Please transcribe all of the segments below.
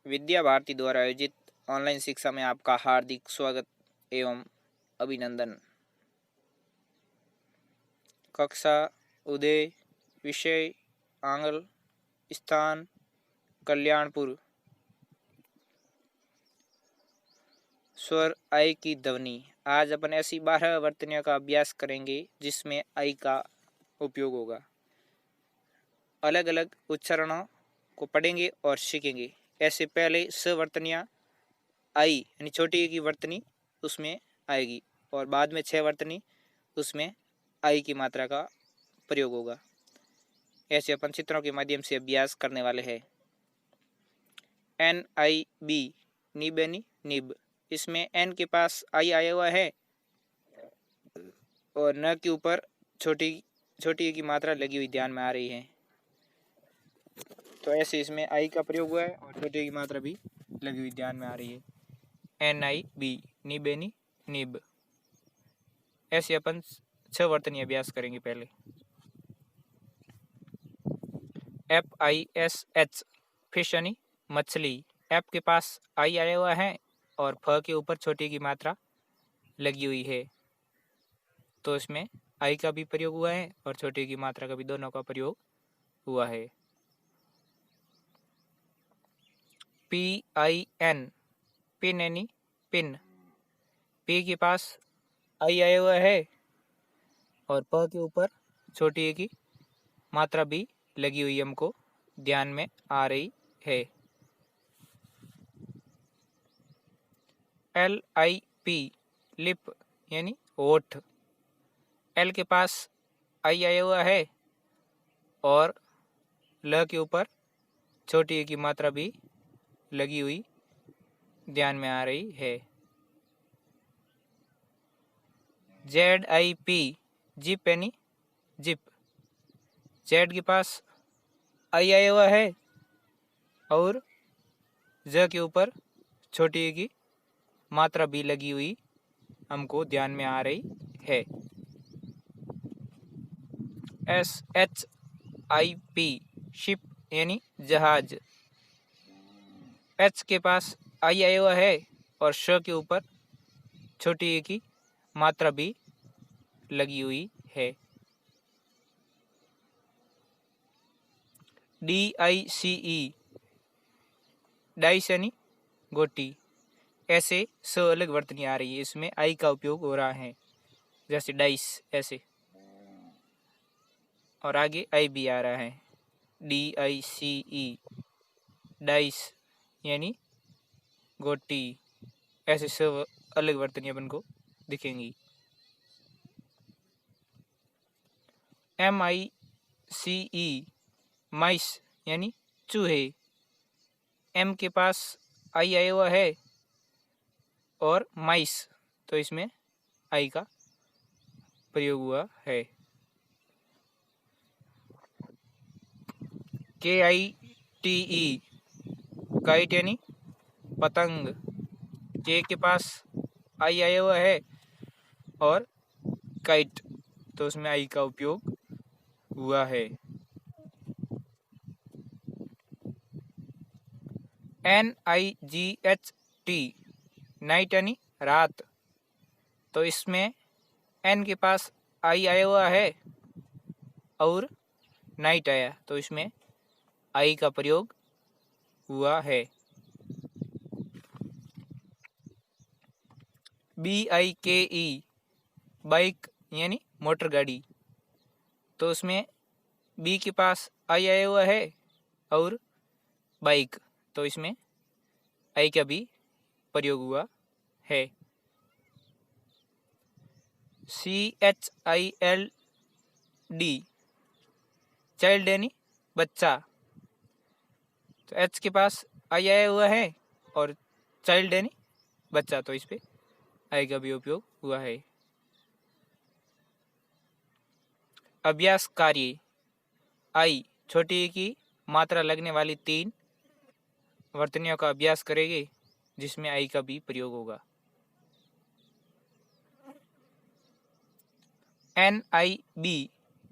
विद्या भारती द्वारा आयोजित ऑनलाइन शिक्षा में आपका हार्दिक स्वागत एवं अभिनंदन। कक्षा उदय, विषय आंग्ल, स्थान कल्याणपुर। स्वर आई की ध्वनि। आज अपन ऐसी 12 वर्तनियों का अभ्यास करेंगे जिसमें आई का उपयोग होगा। अलग अलग उच्चारणों को पढ़ेंगे और सीखेंगे। ऐसे पहले सवर्तनियाँ आई यानी छोटी की वर्तनी उसमें आएगी और बाद में 6 वर्तनी उसमें आई की मात्रा का प्रयोग होगा। ऐसे अपन चित्रों के माध्यम से अभ्यास करने वाले हैं। NIB निब यानी निब। इसमें एन के पास आई आया हुआ है और न के ऊपर छोटी की मात्रा लगी हुई ध्यान में आ रही है, तो ऐसे इसमें आई का प्रयोग हुआ है और छोटे की मात्रा भी लगी हुई ध्यान में आ रही है। NIB निब यानी निब। ऐसे अपन 6 वर्तनी अभ्यास करेंगे। पहले FISH फिश यानी मछली। एफ के पास आई आया हुआ है और फ के ऊपर छोटी की मात्रा लगी हुई है, तो इसमें आई का भी प्रयोग हुआ है और छोटी की मात्रा का भी, दोनों का प्रयोग हुआ है। PIN पिन यानी पिन। पी के पास आई आया हुआ है और प के ऊपर छोटी की मात्रा भी लगी हुई हमको ध्यान में आ रही है। LIP लिप यानी होठ। एल के पास आई आया हुआ है और ल के ऊपर छोटी की मात्रा भी लगी हुई ध्यान में आ रही है। ZIP जिप यानी जिप। जेड के पास आई आया हुआ है और ज के ऊपर छोटी की मात्रा भी लगी हुई हमको ध्यान में आ रही है। SHIP शिप यानी जहाज। एच के पास आई आया हुआ है और श के ऊपर छोटी की मात्रा भी लगी हुई है। DICE डाइस यानी गोटी। ऐसे 100 अलग वर्तनी आ रही है, इसमें आई का उपयोग हो रहा है, जैसे डाइस ऐसे, और आगे आई भी आ रहा है। DICE डाइस यानी गोटी। ऐसे 100 अलग वर्तनी अपन को दिखेंगी। MICE माइस यानी चूहे। एम के पास आई आया हुआ है और माइस, तो इसमें आई का प्रयोग हुआ है। KITE काइट यानी पतंग। जे के पास आई आया हुआ है और काइट, तो उसमें आई का उपयोग हुआ है। NIGHT नाइट यानी रात, तो इसमें एन के पास आई आया हुआ है और नाइट आया, तो इसमें आई का प्रयोग हुआ है। BIKE बाइक यानी मोटर गाड़ी, तो उसमें बी के पास आई आया हुआ है और बाइक, तो इसमें आई का भी प्रयोग हुआ है। CHILD चाइल्ड यानी बच्चा, तो एच के पास आई आया हुआ है और चाइल्ड यानी बच्चा, तो इस पे आई का भी उपयोग हुआ है। अभ्यास कार्य। आई छोटी की मात्रा लगने वाली 3 वर्तनियों का अभ्यास करेंगे जिसमें आई का भी प्रयोग होगा। NIB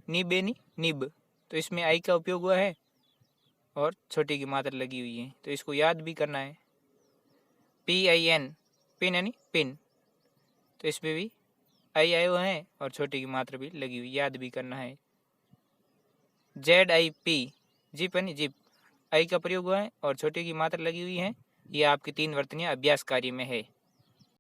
निब यानी निब, तो इसमें आई का उपयोग हुआ है और छोटी की मात्रा लगी हुई है, तो इसको याद भी करना है। PIN, पिन यानी पिन, तो इस पर भी आई आए हुए हैं और छोटी की मात्रा भी लगी हुई, याद भी करना है। ZIP, जिप यानी जिप, आई का प्रयोग हुआ है और छोटी की मात्रा लगी हुई है। ये आपकी 3 वर्तनियाँ अभ्यास कार्य में है।